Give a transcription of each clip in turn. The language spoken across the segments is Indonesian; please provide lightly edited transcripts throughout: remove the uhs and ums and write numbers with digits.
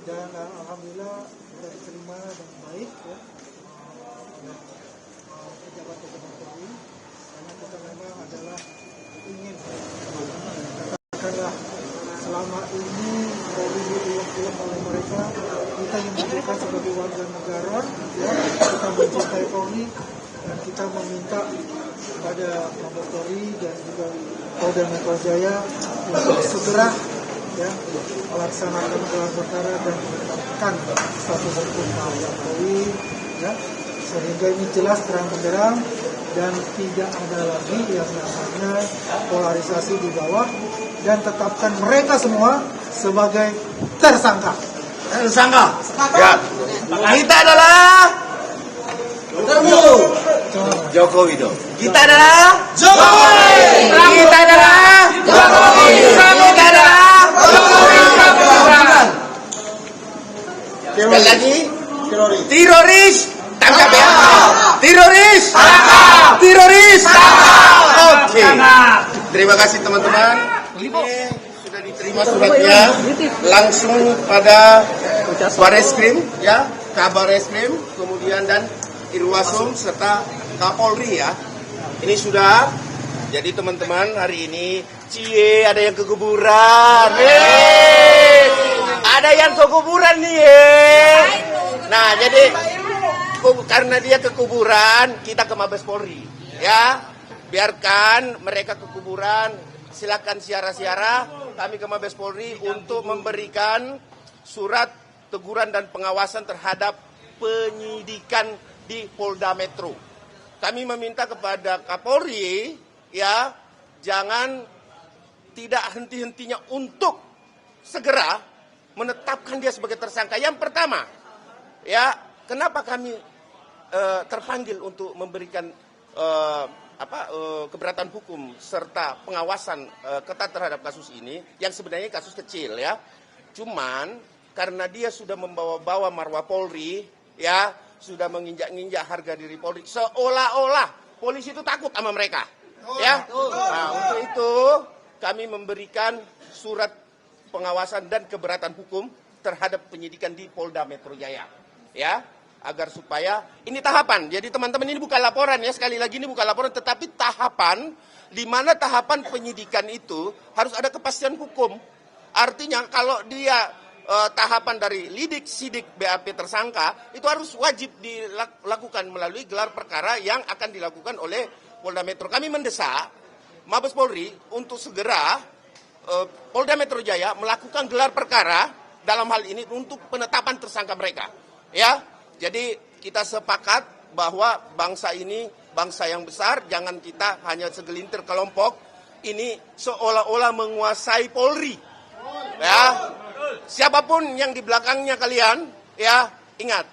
dan alhamdulillah sudah diterima dengan baik ya, pejabat-pejabat Polri, karena kita memang adalah ingin katakanlah selama ini Polri diulang-ulang oleh mereka, kita yang menunjukkan sebagai warga negara ya, kita mencintai Polri dan kita meminta kepada Mabes Polri dan juga Polda Metro Jaya untuk segera ya melaksanakan gelar perkara dan menetapkan status hukum Jokowi ya, sehingga ini jelas terang benderang dan tidak ada lagi yang namanya polarisasi di bawah, dan tetapkan mereka semua sebagai tersangka. Ya. Kita adalah Joko Widodo. Kita adalah Jokowi. Kita adalah Jokowi. Kita adalah Jokowi. Sekali lagi, teroris tangkap ya. Teroris tangkap. Teroris tangkap. Oke. Terima kasih teman-teman. Ini sudah diterima suratnya langsung pada Bareskrim ya, Kabar Eskrim, kemudian dan Irwasum serta Kapolri ya. Ini sudah. Jadi teman-teman, hari ini ada yang ke kuburan. Ada yang ke kuburan nih. Nah, jadi karena dia ke kuburan, kita ke Mabes Polri ya. Biarkan mereka ke kuburan, silakan siara-siara, kami ke Mabes Polri untuk memberikan surat teguran dan pengawasan terhadap penyidikan di Polda Metro. Kami meminta kepada Kapolri ya, jangan tidak henti-hentinya untuk segera menetapkan dia sebagai tersangka. Yang pertama, ya, kenapa kami terpanggil untuk memberikan keberatan hukum serta pengawasan ketat terhadap kasus ini, yang sebenarnya kasus kecil ya. Cuman karena dia sudah membawa-bawa marwah Polri, ya, sudah menginjak-injak harga diri Polri, seolah-olah polisi itu takut sama mereka, ya. Nah, untuk itu kami memberikan surat pengawasan dan keberatan hukum terhadap penyidikan di Polda Metro Jaya, ya, agar supaya ini tahapan. Jadi teman-teman, ini bukan laporan ya, sekali lagi ini bukan laporan, tetapi tahapan, di mana tahapan penyidikan itu harus ada kepastian hukum. Artinya kalau dia tahapan dari lidik, sidik, BAP tersangka, itu harus wajib dilakukan melalui gelar perkara yang akan dilakukan oleh Polda Metro. Kami mendesak Mabes Polri untuk segera Polda Metro Jaya melakukan gelar perkara dalam hal ini untuk penetapan tersangka mereka. Ya, jadi kita sepakat bahwa bangsa ini bangsa yang besar, jangan kita hanya segelintir kelompok ini seolah-olah menguasai Polri. Ya, siapapun yang di belakangnya kalian, ya, ingat,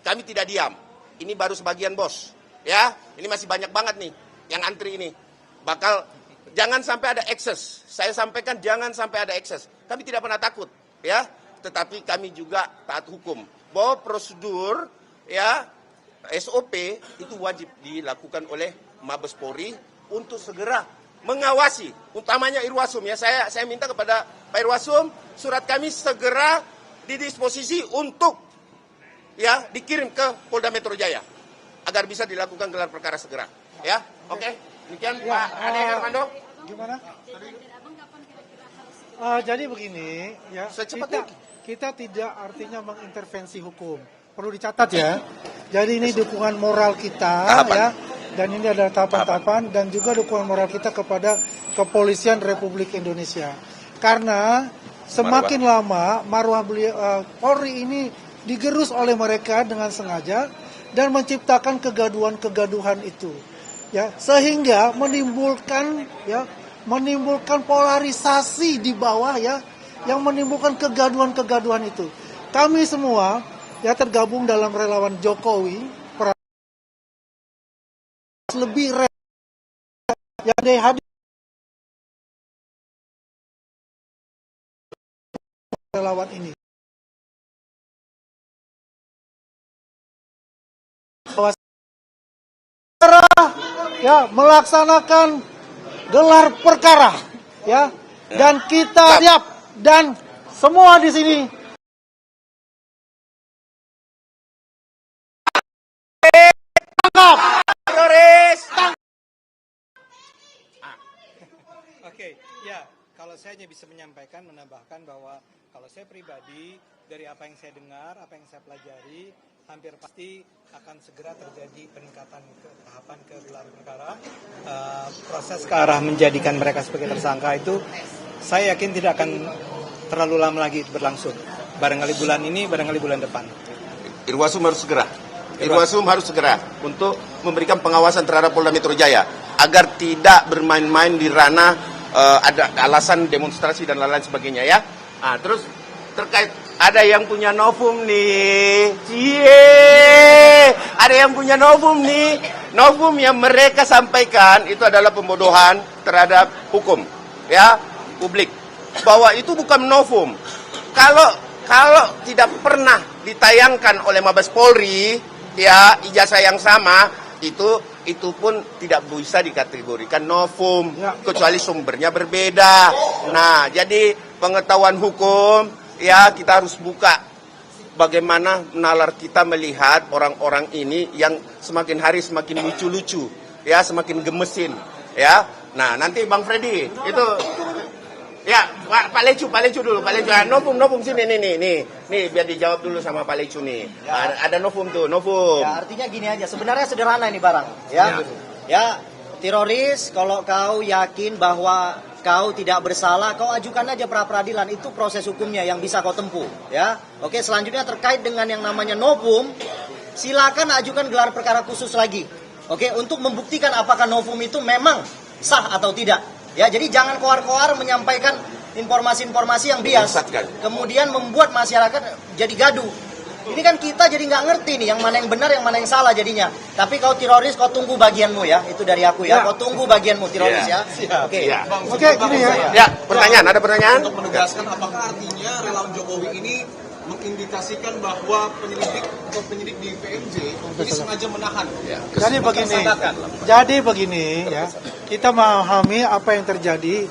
kami tidak diam. Ini baru sebagian bos, ya. Ini masih banyak banget nih yang antri ini. Bakal jangan sampai ada ekses. Saya sampaikan jangan sampai ada ekses. Kami tidak pernah takut, ya. Tetapi kami juga taat hukum. Bahwa prosedur, ya, SOP itu wajib dilakukan oleh Mabes Polri untuk segera mengawasi, utamanya Irwasum ya. Saya minta kepada Pak Irwasum, surat kami segera didisposisi untuk ya dikirim ke Polda Metro Jaya agar bisa dilakukan gelar perkara segera. Ya, oke. Demikian ya, Pak Ade Armando. Gimana? Jadi begini ya, kita tidak artinya mengintervensi hukum. Perlu dicatat ya. Jadi ini dukungan moral kita tahapan. Ya. Dan ini adalah tahapan-tahapan dan juga dukungan moral kita kepada Kepolisian Republik Indonesia. Karena semakin lama marwah Polri ini digerus oleh mereka dengan sengaja dan menciptakan kegaduhan-kegaduhan itu. Ya, sehingga menimbulkan polarisasi di bawah ya, yang menimbulkan kegaduhan-kegaduhan itu. Kami semua ya tergabung dalam relawan Jokowi, lebih yang hadir relawan ini. Ya, melaksanakan gelar perkara ya, dan kita siap, dan semua di sini kalau saya hanya bisa menyampaikan, menambahkan bahwa kalau saya pribadi, dari apa yang saya dengar, apa yang saya pelajari, hampir pasti akan segera terjadi peningkatan tahapan ke gelar perkara. Proses ke arah menjadikan mereka sebagai tersangka itu, saya yakin tidak akan terlalu lama lagi berlangsung. Barangkali bulan ini, barangkali bulan depan. Irwasum harus segera. Irwasum harus segera untuk memberikan pengawasan terhadap Polda Metro Jaya agar tidak bermain-main di ranah ada alasan demonstrasi dan lain-lain sebagainya ya. Nah, terus terkait ada yang punya novum nih. Ada yang punya novum nih. Novum yang mereka sampaikan itu adalah pembodohan terhadap hukum ya, publik. Bahwa itu bukan novum. Kalau tidak pernah ditayangkan oleh Mabes Polri ya, ijazah yang sama itu pun tidak bisa dikategorikan novum ya, kecuali sumbernya berbeda. Nah, jadi pengetahuan hukum ya, kita harus buka bagaimana nalar kita melihat orang-orang ini yang semakin hari semakin lucu-lucu ya, semakin gemesin ya. Nah, nanti Bang Freddy itu ya, Pak Lecu dulu, Pak Lecu. Novum sini nih, biar dijawab dulu sama Pak Lecu nih. Ya. Ada novum tuh, novum. Ya, artinya gini aja, sebenarnya sederhana ini barang, ya, teroris, kalau kau yakin bahwa kau tidak bersalah, kau ajukan aja pra peradilan, itu proses hukumnya yang bisa kau tempuh, ya. Oke, selanjutnya terkait dengan yang namanya novum, silakan ajukan gelar perkara khusus lagi, oke, untuk membuktikan apakah novum itu memang sah atau tidak. Ya, jadi jangan koar-koar menyampaikan informasi-informasi yang bias, kemudian membuat masyarakat jadi gaduh. Ini kan kita jadi nggak ngerti nih, yang mana yang benar, yang mana yang salah jadinya. Tapi kau teroris, kau tunggu bagianmu ya, itu dari aku ya. Kau tunggu bagianmu teroris ya. Oke, gini ya. Ya, pertanyaan, ada pertanyaan? Untuk menegaskan, apakah artinya relawan Jokowi ini mengindikasikan bahwa penyidik di PMJ ini sengaja menahan? Ya. Jadi begini ya, kita memahami apa yang terjadi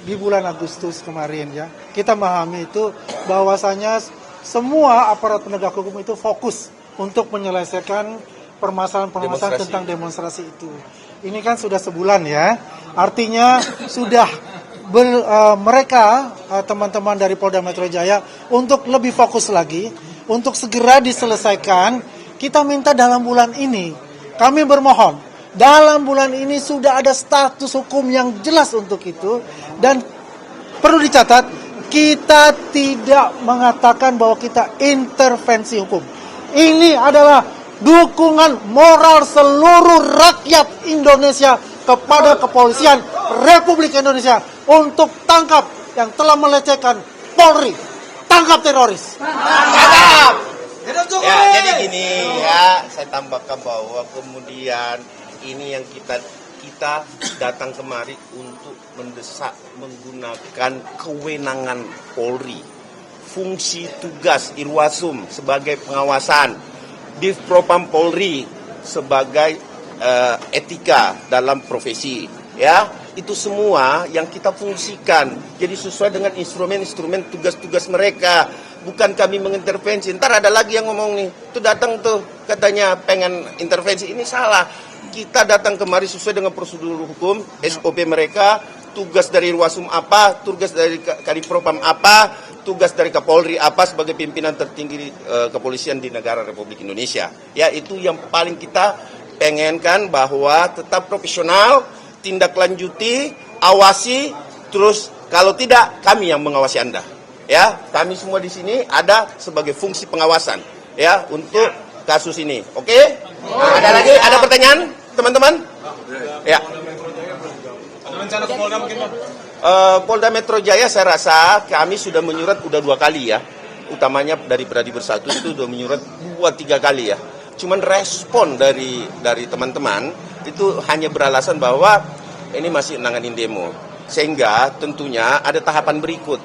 di bulan Agustus kemarin ya. Kita memahami itu bahwasanya semua aparat penegak hukum itu fokus untuk menyelesaikan permasalahan tentang demonstrasi itu. Ini kan sudah sebulan ya, artinya sudah mereka teman-teman dari Polda Metro Jaya untuk lebih fokus lagi, untuk segera diselesaikan. Kita minta dalam bulan ini, kami bermohon, dalam bulan ini sudah ada status hukum yang jelas untuk itu. Dan perlu dicatat, kita tidak mengatakan bahwa kita intervensi hukum. Ini adalah dukungan moral seluruh rakyat Indonesia kepada kepolisian Republik Indonesia untuk tangkap yang telah melecehkan Polri, tangkap teroris. Tangkap. Ya, jadi gini ya, saya tambahkan bahwa kemudian ini yang kita datang kemari untuk mendesak menggunakan kewenangan Polri, fungsi tugas Irwasum sebagai pengawasan, Div Propam Polri sebagai etika dalam profesi, ya, itu semua yang kita fungsikan. Jadi sesuai dengan instrumen-instrumen tugas-tugas mereka. Bukan kami mengintervensi. Ntar ada lagi yang ngomong nih, itu datang tuh katanya pengen intervensi, ini salah. Kita datang kemari sesuai dengan prosedur hukum, SOP mereka, tugas dari Irwasum apa, tugas dari Kadipropam apa, tugas dari Kapolri apa sebagai pimpinan tertinggi kepolisian di negara Republik Indonesia. Ya, itu yang paling kita pengenkan, bahwa tetap profesional, tindak lanjuti, awasi, terus kalau tidak kami yang mengawasi Anda. Ya, kami semua di sini ada sebagai fungsi pengawasan ya untuk kasus ini. Oke? Nah, ada lagi? Ada pertanyaan, teman-teman? Ya. Ada rencana ke Polda mungkin, Pak? Polda Metro Jaya saya rasa kami sudah menyurat udah 2 kali ya. Utamanya dari Pradi Bersatu itu sudah menyurat 2-3 kali ya. Cuman respon dari teman-teman itu hanya beralasan bahwa ini masih nanganin demo. Sehingga tentunya ada tahapan berikut.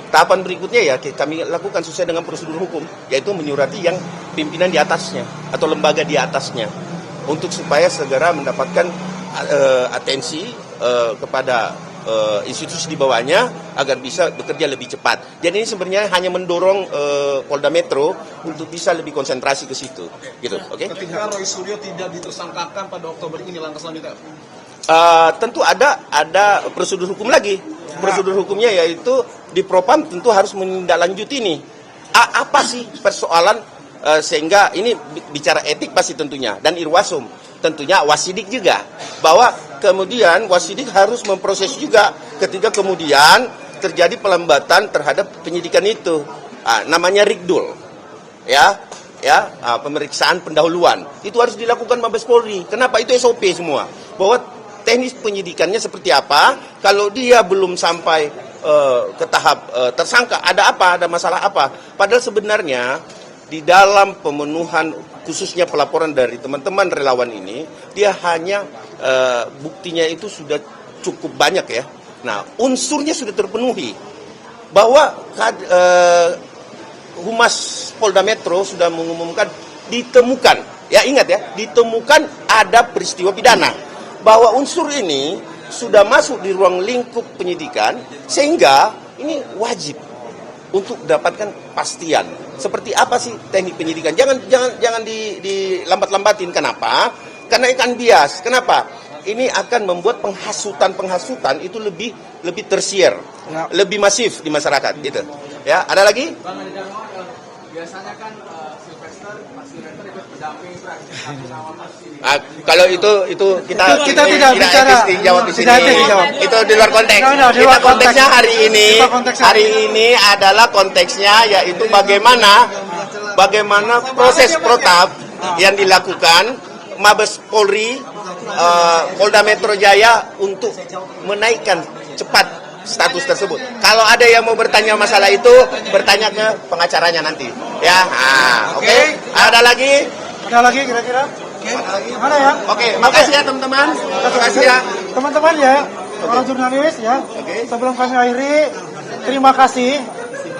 Tahapan berikutnya ya kami lakukan sesuai dengan prosedur hukum, yaitu menyurati yang pimpinan di atasnya atau lembaga di atasnya untuk supaya segera mendapatkan atensi kepada institusi di bawahnya agar bisa bekerja lebih cepat. Jadi ini sebenarnya hanya mendorong Polda Metro untuk bisa lebih konsentrasi ke situ. Gitu, oke? Ketika Roy Suryo tidak ditersangkakan pada Oktober ini, langkah selanjutnya? Tentu ada prosedur hukum lagi. prosedur hukumnya yaitu di Propam tentu harus menindaklanjuti ini. Apa sih persoalan sehingga ini bicara etik pasti tentunya, dan Irwasum tentunya Wasidik juga, bahwa kemudian Wasidik harus memproses juga ketika kemudian terjadi pelambatan terhadap penyidikan itu. Namanya Rikdul, pemeriksaan pendahuluan itu harus dilakukan Mabes Polri. Kenapa? Itu SOP semua, bahwa teknis penyidikannya seperti apa. Kalau dia belum sampai ke tahap tersangka, ada apa, ada masalah apa. Padahal sebenarnya di dalam pemenuhan khususnya pelaporan dari teman-teman relawan ini, dia hanya buktinya itu sudah cukup banyak ya. Nah, unsurnya sudah terpenuhi, bahwa Humas Polda Metro sudah mengumumkan ditemukan, ya ingat ya, ditemukan ada peristiwa pidana, bahwa unsur ini sudah masuk di ruang lingkup penyidikan, sehingga ini wajib untuk dapatkan pastian seperti apa sih teknik penyidikan. Jangan dilambat-lambatin. Kenapa? Karena ikan bias. Kenapa? Ini akan membuat penghasutan itu lebih tersier, lebih masif di masyarakat. Gitu. Ya, ada lagi? Biasanya kan Sylvester ikut pendamping Kalau itu kita tidak bicara, dijawab di sini. tidak dijawab. Itu di luar konteks. Di luar Konteksnya konteks. hari ini adalah konteksnya yaitu bagaimana proses protap yang dilakukan Mabes Polri, Polda Metro Jaya untuk menaikkan cepat status tersebut. Kalau ada yang mau bertanya masalah itu, bertanya ke pengacaranya nanti. Ya, oke. Ada lagi? Ada lagi kira-kira? Ada ya? Oke, makasih ya teman-teman. Makasih ya. Teman-teman ya, para jurnalis ya. Sebelum kami akhiri, terima kasih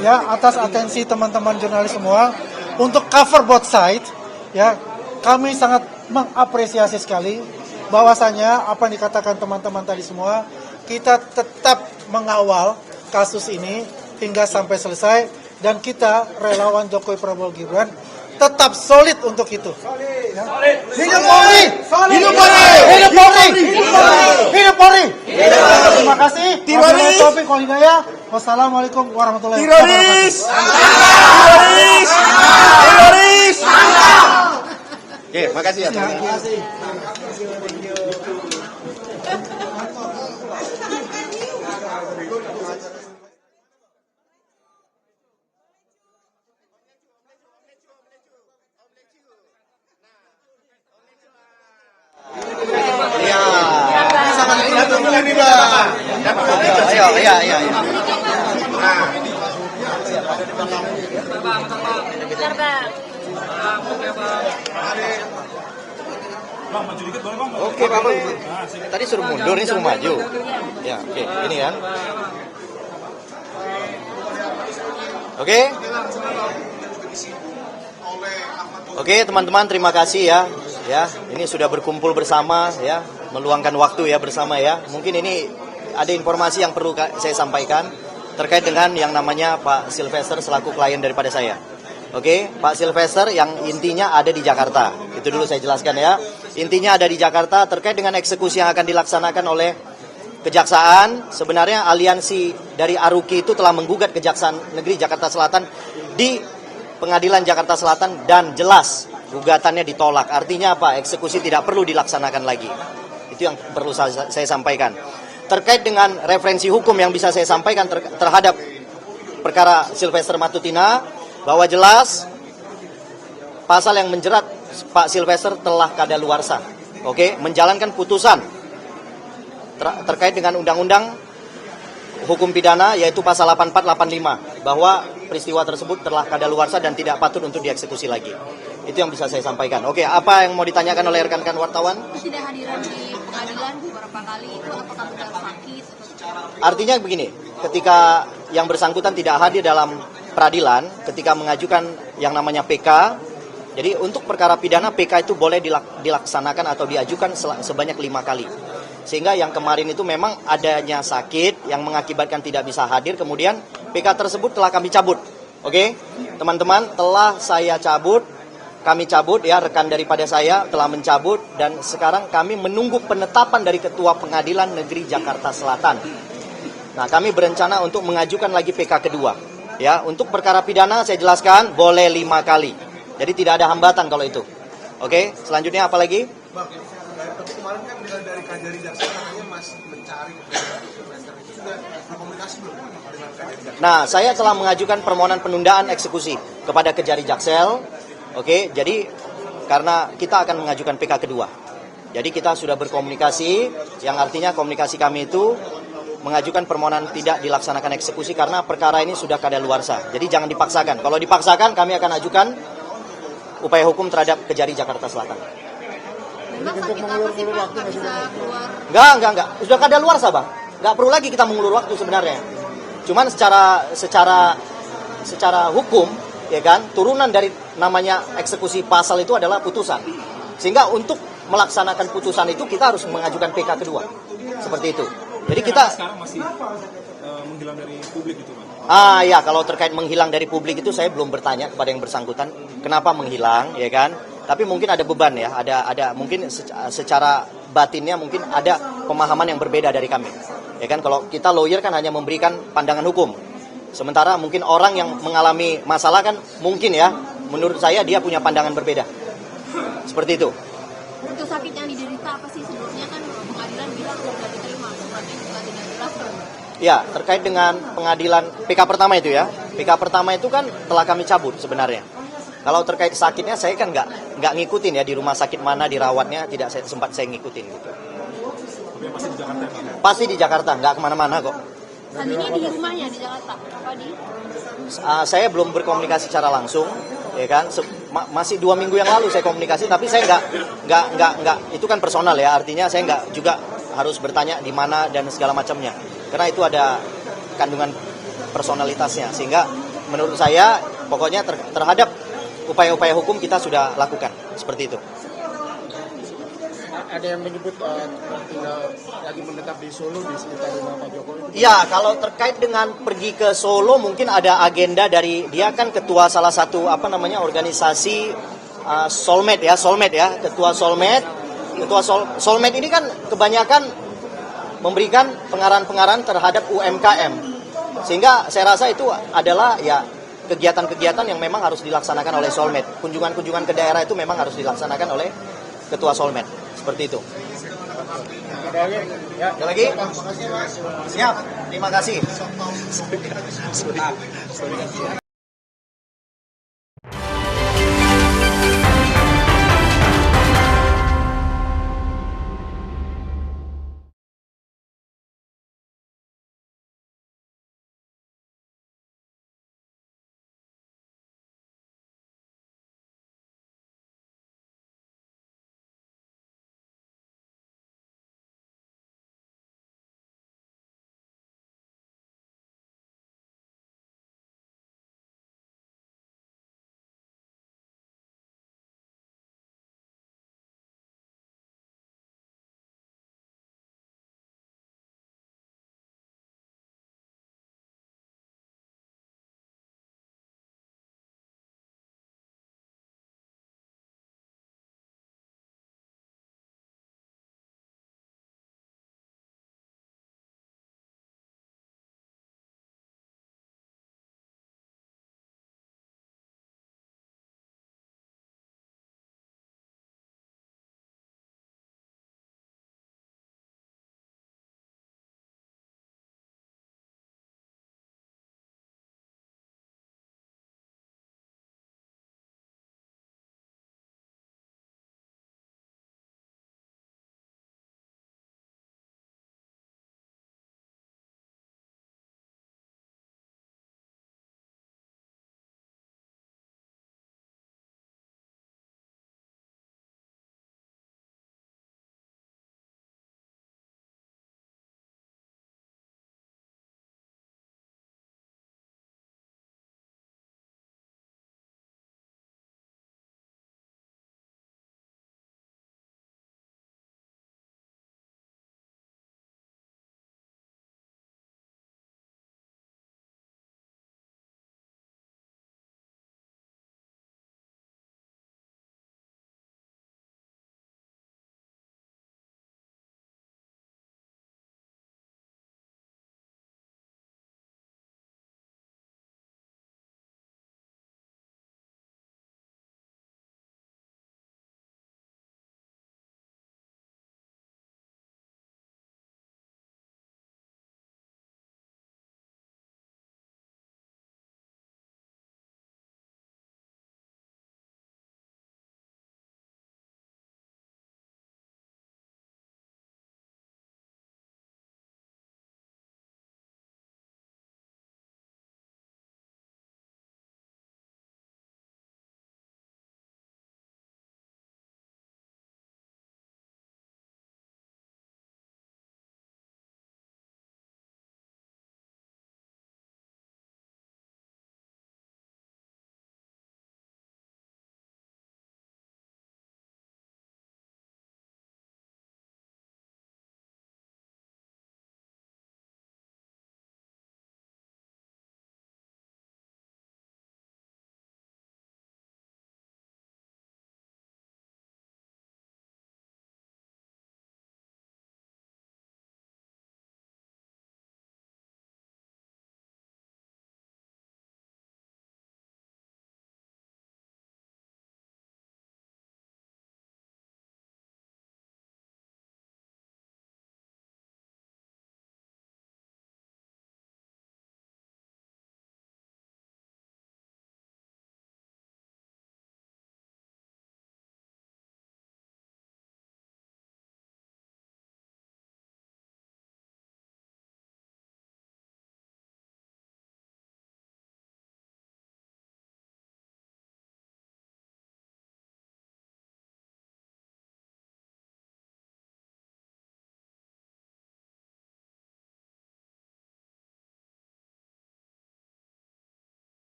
ya atas atensi teman-teman jurnalis semua untuk cover both side ya. Kami sangat mengapresiasi sekali bahwasanya apa yang dikatakan teman-teman tadi semua, kita tetap mengawal kasus ini hingga sampai selesai, dan kita relawan Jokowi Prabowo Gibran tetap solid untuk itu. Ya. Hidup Polri! Hidup Polri! Hidup Polri! Hidup Polri! Terima kasih. Wabillahi taufiq wal hidayah. Wassalamualaikum warahmatullahi wabarakatuh. Teroris! Oke, makasih ya. Terima kasih. Iya. Oke, Pak. Tadi suruh mundur, ini suruh maju. Ya, oke. Ini kan. Oke. Oke, teman-teman, terima kasih ya. Ya, ini sudah berkumpul bersama ya, meluangkan waktu ya bersama ya. Mungkin ini ada informasi yang perlu saya sampaikan terkait dengan yang namanya Pak Sylvester selaku klien daripada saya. Oke, Pak Sylvester yang intinya ada di Jakarta. Itu dulu saya jelaskan ya. Intinya ada di Jakarta terkait dengan eksekusi yang akan dilaksanakan oleh Kejaksaan. Sebenarnya aliansi dari Aruki itu telah menggugat Kejaksaan Negeri Jakarta Selatan di Pengadilan Jakarta Selatan, dan jelas gugatannya ditolak. Artinya apa? Eksekusi tidak perlu dilaksanakan lagi. Itu yang perlu saya sampaikan. Terkait dengan referensi hukum yang bisa saya sampaikan terhadap perkara Sylvester Matutina, bahwa jelas pasal yang menjerat Pak Sylvester telah kadaluarsa. Oke, menjalankan putusan terkait dengan undang-undang hukum pidana yaitu pasal 8485, bahwa peristiwa tersebut telah kadaluarsa dan tidak patut untuk dieksekusi lagi. Itu yang bisa saya sampaikan. Oke, apa yang mau ditanyakan oleh rekan-rekan wartawan? Ketidakhadiran di pengadilan beberapa kali itu apakah benar sakit? Artinya begini, ketika yang bersangkutan tidak hadir dalam peradilan, ketika mengajukan yang namanya PK, jadi untuk perkara pidana PK itu boleh dilaksanakan atau diajukan sebanyak 5 kali. Sehingga yang kemarin itu memang adanya sakit yang mengakibatkan tidak bisa hadir, kemudian PK tersebut telah kami cabut. Oke, teman-teman, telah saya cabut, kami cabut ya, rekan daripada saya telah mencabut, dan sekarang kami menunggu penetapan dari Ketua Pengadilan Negeri Jakarta Selatan. Nah, kami berencana untuk mengajukan lagi PK kedua. Ya, untuk perkara pidana saya jelaskan boleh 5 kali. Jadi tidak ada hambatan kalau itu. Oke, selanjutnya apa lagi? Bang, tapi kemarin kan dari Kajari Jaksa katanya masih mencari dokumenter itu sudah berkomunikasi belum dengan Kajari Jaksa? Nah, saya telah mengajukan permohonan penundaan eksekusi kepada Kejari Jaksel. Oke, jadi karena kita akan mengajukan PK kedua. Jadi kita sudah berkomunikasi, yang artinya komunikasi kami itu mengajukan permohonan tidak dilaksanakan eksekusi karena perkara ini sudah kadaluarsa. Jadi jangan dipaksakan. Kalau dipaksakan kami akan ajukan upaya hukum terhadap Kejari Jakarta Selatan. Memang sakit apa sih Pak? Nggak bisa keluar? Enggak. Sudah kadaluarsa, Bang. Enggak perlu lagi kita mengulur waktu sebenarnya. Cuman secara hukum, ya kan, turunan dari namanya eksekusi pasal itu adalah putusan. Sehingga untuk melaksanakan putusan itu kita harus mengajukan PK kedua. Seperti itu. Jadi kita sekarang masih menghilang dari publik itu, Pak. Ya, kalau terkait menghilang dari publik itu saya belum bertanya kepada yang bersangkutan kenapa menghilang, ya kan? Tapi mungkin ada beban ya, ada mungkin secara batinnya mungkin ada pemahaman yang berbeda dari kami. Ya kan, kalau kita lawyer kan hanya memberikan pandangan hukum. Sementara mungkin orang yang mengalami masalah kan mungkin ya, menurut saya dia punya pandangan berbeda. Seperti itu. Untuk sakit yang diderita apa sih sebelumnya kan pengadilan bilang sudah diterima, suratnya juga tidak jelas. Ya, terkait dengan pengadilan PK pertama itu ya. PK pertama itu kan telah kami cabut sebenarnya. Kalau terkait sakitnya saya kan nggak ngikutin ya di rumah sakit mana dirawatnya tidak sempat saya ngikutin gitu. Tapi pasti di Jakarta, Pak. Pasti di Jakarta, nggak kemana-mana kok. Tadinya di rumahnya di Jakarta, apa di? Saya belum berkomunikasi secara langsung, ya kan. Masih 2 minggu yang lalu saya komunikasi, tapi saya nggak. Itu kan personal ya, artinya saya nggak juga harus bertanya di mana dan segala macamnya. Karena itu ada kandungan personalitasnya, sehingga menurut saya pokoknya terhadap upaya-upaya hukum kita sudah lakukan seperti itu. Ada yang menyebut tinggal lagi menetap di Solo di sekitar rumah Pak Jokowi. Ya, kalau terkait dengan pergi ke Solo mungkin ada agenda dari dia kan ketua salah satu organisasi Solmed ya, ketua Solmed. Ketua Solmed ini kan kebanyakan memberikan pengarahan-pengarahan terhadap UMKM. Sehingga saya rasa itu adalah ya kegiatan-kegiatan yang memang harus dilaksanakan oleh Solmed. Kunjungan-kunjungan ke daerah itu memang harus dilaksanakan oleh ketua Solmed. Seperti itu. Ada lagi? Siap. Terima kasih.